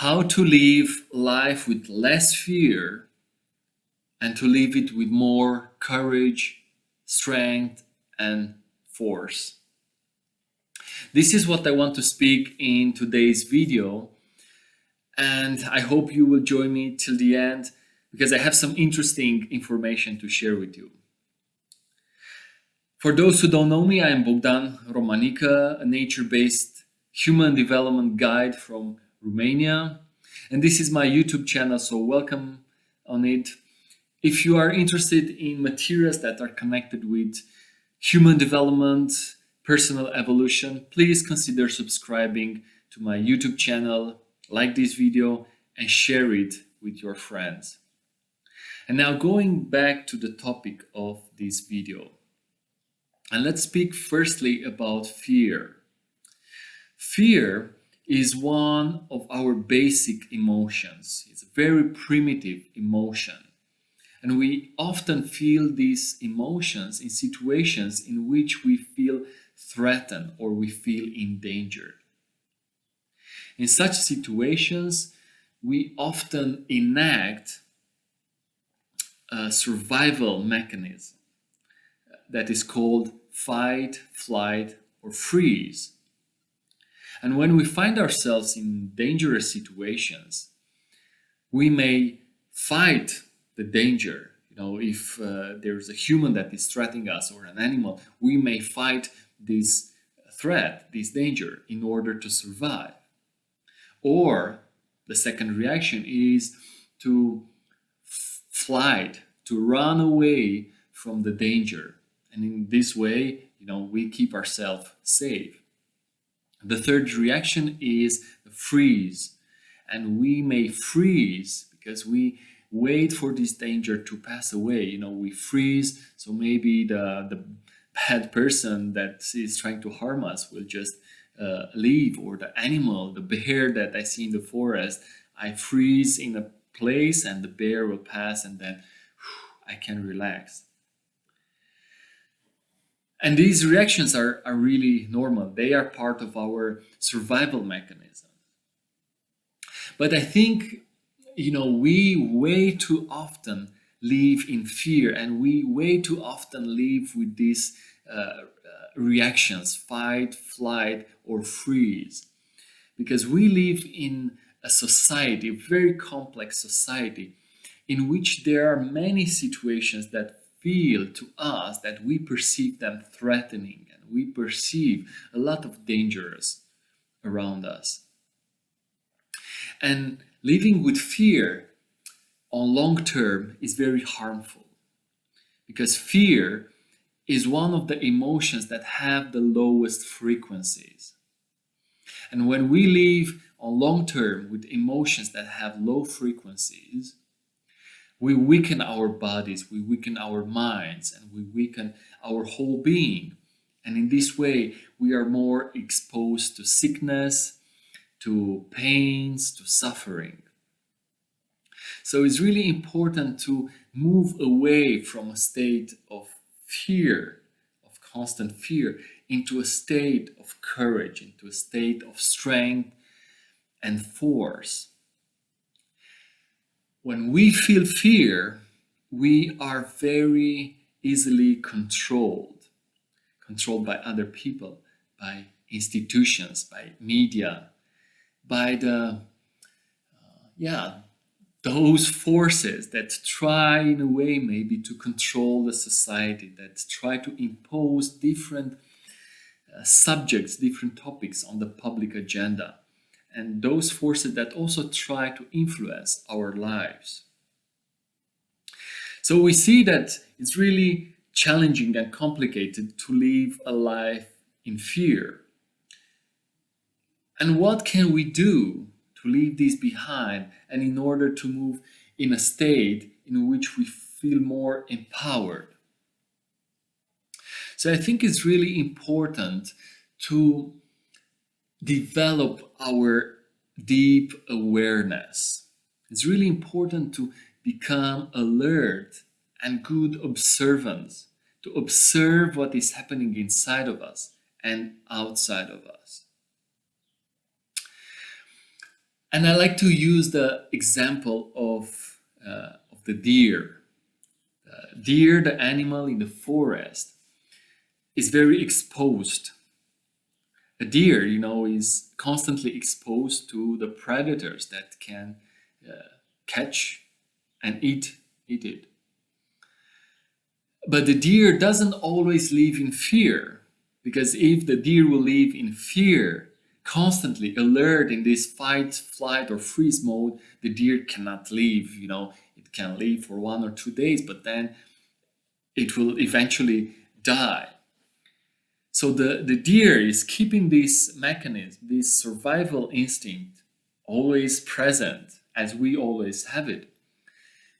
how to live life with less fear and to live it with more courage, strength, and force. This is what I want to speak in today's video, and I hope you will join me till the end because I have some interesting information to share with you. For those who don't know me, I am Bogdan Romanica, a nature-based human development guide from Romania, and this is my YouTube channel, so welcome on it. If you are interested in materials that are connected with human development, personal evolution, please consider subscribing to my YouTube channel, like this video, and share it with your friends. And now going back to the topic of this video. And let's speak firstly about fear. Fear is one of our basic emotions. It's a very primitive emotion. And we often feel these emotions in situations in which we feel threatened or we feel in danger. In such situations, we often enact a survival mechanism that is called fight, flight, or freeze. And when we find ourselves in dangerous situations, we may fight the danger. If there's a human that is threatening us or an animal, we may fight this threat, this danger, in order to survive. Or the second reaction is to flight, to run away from the danger. And in this way, we keep ourselves safe. The third reaction is freeze. And we may freeze because we wait for this danger to pass away. We freeze, so maybe the bad person that is trying to harm us will just leave, or the animal, the bear that I see in the forest, I freeze in a place and the bear will pass, and then I can relax. And these reactions are really normal. They are part of our survival mechanism. But I think we way too often live in fear, and we way too often live with these reactions, fight, flight, or freeze. Because we live in a society, a very complex society, in which there are many situations that feel to us that we perceive them threatening, and we perceive a lot of dangers around us. And living with fear on long term is very harmful, because fear is one of the emotions that have the lowest frequencies. And when we live on long term with emotions that have low frequencies, we weaken our bodies, we weaken our minds, and we weaken our whole being. And in this way, we are more exposed to sickness, to pains, to suffering. So it's really important to move away from a state of fear, of constant fear, into a state of courage, into a state of strength and force. When we feel fear, we are very easily controlled by other people, by institutions, by media, by those forces that try in a way maybe to control the society, that try to impose different subjects, different topics on the public agenda, and those forces that also try to influence our lives. So we see that it's really challenging and complicated to live a life in fear. And what can we do to leave this behind, and in order to move in a state in which we feel more empowered? So I think it's really important to develop our deep awareness. It's really important to become alert and good observants, to observe what is happening inside of us and outside of us. And I like to use the example of the deer. Deer, the animal in the forest, is very exposed. A deer, is constantly exposed to the predators that can catch and eat it. But the deer doesn't always live in fear, because if the deer will live in fear, constantly alert in this fight, flight, or freeze mode, the deer cannot live. It can live for 1 or 2 days, but then it will eventually die. So the deer is keeping this mechanism, this survival instinct, always present, as we always have it.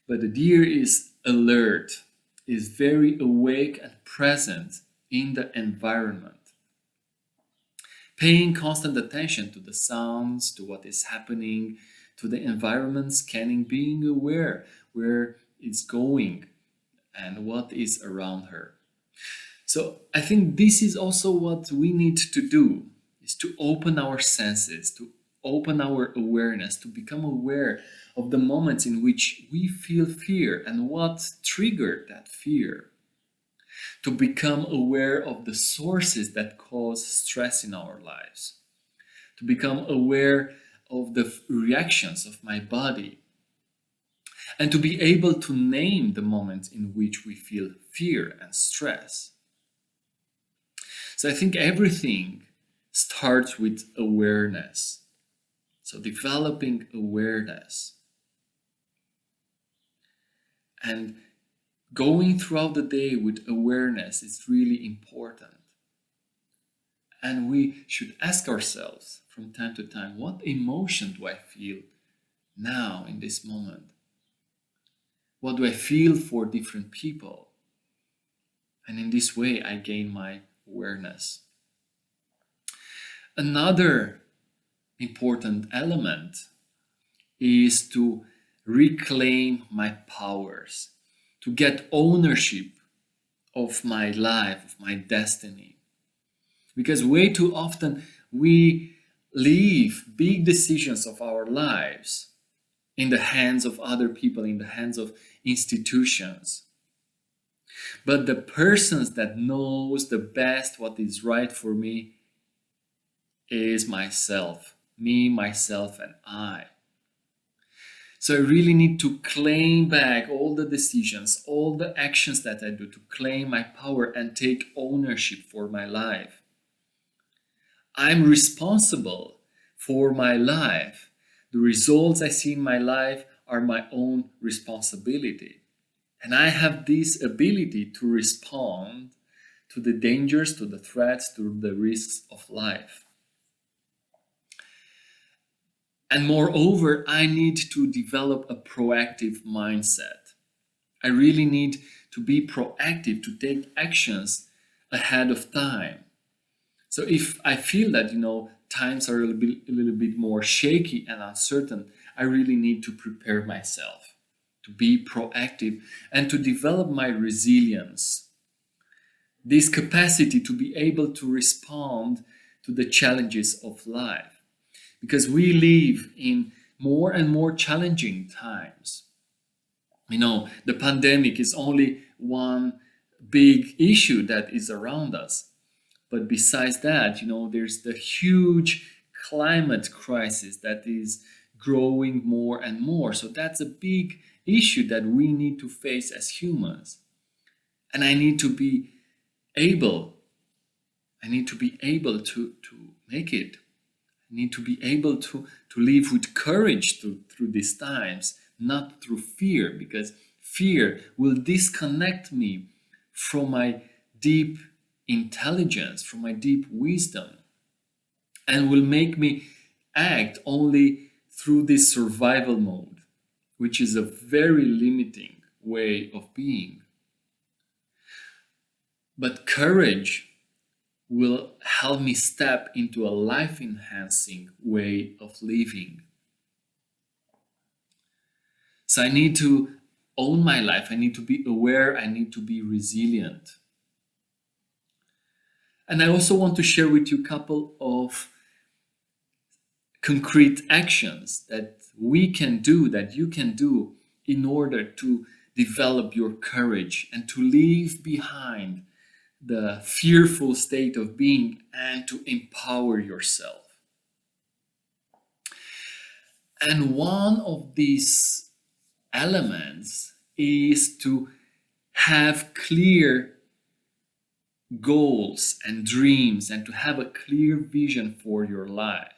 But the deer is alert, is very awake and present in the environment, paying constant attention to the sounds, to what is happening, to the environment, scanning, being aware where it's going and what is around her. So I think this is also what we need to do, is to open our senses, to open our awareness, to become aware of the moments in which we feel fear and what triggered that fear, to become aware of the sources that cause stress in our lives, to become aware of the reactions of my body, and to be able to name the moments in which we feel fear and stress. So I think everything starts with awareness. So developing awareness and going throughout the day with awareness is really important. And we should ask ourselves from time to time, what emotion do I feel now in this moment? What do I feel for different people? And in this way, I gain my awareness. Another important element is to reclaim my powers, to get ownership of my life, of my destiny. Because way too often we leave big decisions of our lives in the hands of other people, in the hands of institutions. But the persons that knows the best what is right for me is myself, me, myself, and I. So I really need to claim back all the decisions, all the actions that I do, to claim my power and take ownership for my life. I'm responsible for my life. The results I see in my life are my own responsibility. And I have this ability to respond to the dangers, to the threats, to the risks of life. And moreover, I need to develop a proactive mindset. I really need to be proactive, to take actions ahead of time. So if I feel that, times are a little bit more shaky and uncertain, I really need to prepare myself, to be proactive and to develop my resilience. This capacity to be able to respond to the challenges of life. Because we live in more and more challenging times. The pandemic is only one big issue that is around us. But besides that, there's the huge climate crisis that is growing more and more. So that's a big issue that we need to face as humans. And I need to be able to make it. I need to be able to live with courage through these times, not through fear, because fear will disconnect me from my deep intelligence, from my deep wisdom, and will make me act only through this survival mode, which is a very limiting way of being. But courage will help me step into a life-enhancing way of living. So I need to own my life. I need to be aware. I need to be resilient. And I also want to share with you a couple of concrete actions that we can do, that you can do in order to develop your courage and to leave behind the fearful state of being and to empower yourself. And one of these elements is to have clear goals and dreams and to have a clear vision for your life.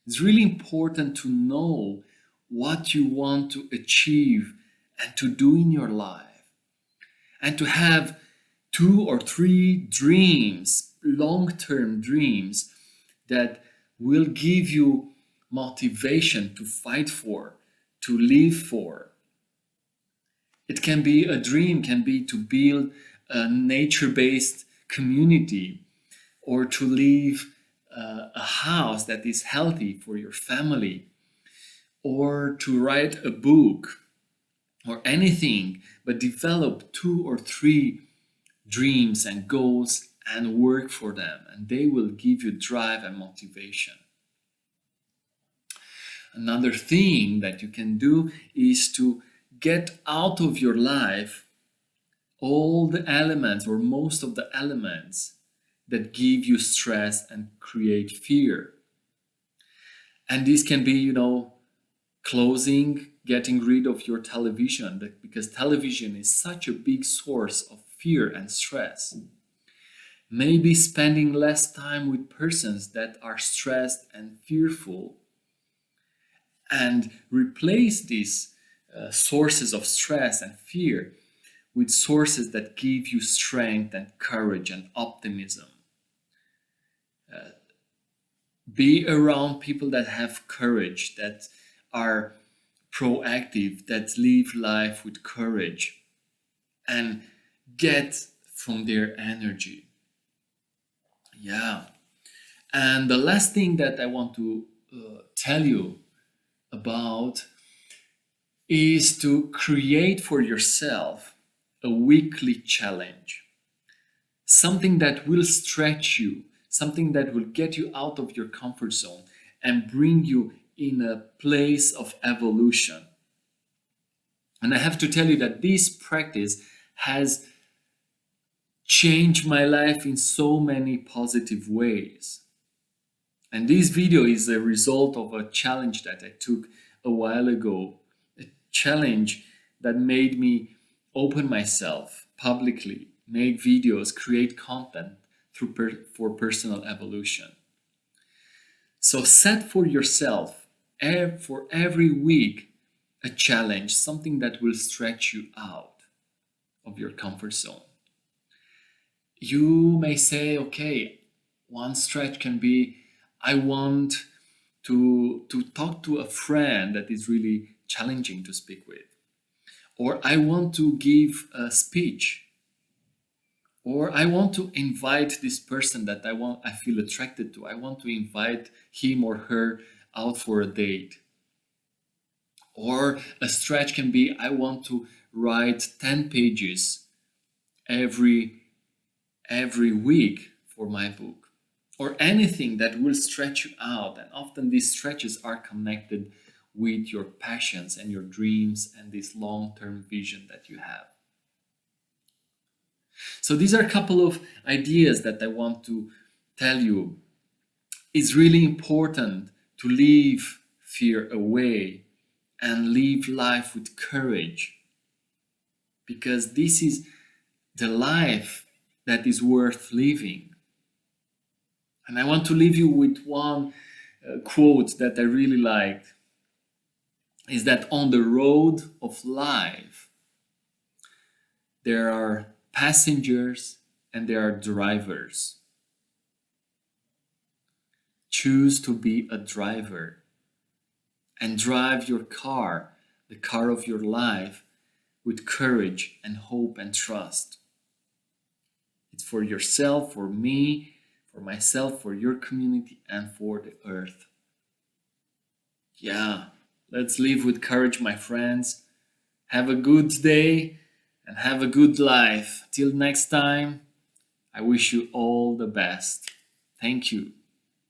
It's really important to know what you want to achieve and to do in your life, and to have 2 or 3 dreams, long-term dreams, that will give you motivation to fight for, to live for. It can be a dream, can be to build a nature-based community, or to live a house that is healthy for your family, or to write a book, or anything, but develop 2 or 3 dreams and goals and work for them, and they will give you drive and motivation. Another thing that you can do is to get out of your life all the elements, or most of the elements, that give you stress and create fear. And this can be, closing, getting rid of your television, because television is such a big source of fear and stress. Maybe spending less time with persons that are stressed and fearful, and replace these sources of stress and fear with sources that give you strength and courage and optimism. Be around people that have courage, that are proactive, that live life with courage, and get from their energy. Yeah. And the last thing that I want to tell you about is to create for yourself a weekly challenge. Something that will stretch you, something that will get you out of your comfort zone and bring you in a place of evolution. And I have to tell you that this practice has changed my life in so many positive ways. And this video is a result of a challenge that I took a while ago, a challenge that made me open myself publicly, make videos, create content for personal evolution. So set for yourself, for every week, a challenge, something that will stretch you out of your comfort zone. You may say, okay, one stretch can be, I want to talk to a friend that is really challenging to speak with. Or I want to give a speech. Or I want to invite this person that I feel attracted to. I want to invite him or her out for a date. Or a stretch can be, I want to write 10 pages every week for my book. Or anything that will stretch you out. And often these stretches are connected with your passions and your dreams and this long-term vision that you have. So these are a couple of ideas that I want to tell you. It's really important to leave fear away and live life with courage, because this is the life that is worth living. And I want to leave you with one quote that I really liked, is that on the road of life, there are passengers and there are drivers. Choose to be a driver and drive your car, the car of your life, with courage and hope and trust. It's for yourself, for me, for myself, for your community, and for the earth. Yeah, let's live with courage, my friends. Have a good day and have a good life. Till next time, I wish you all the best. Thank you.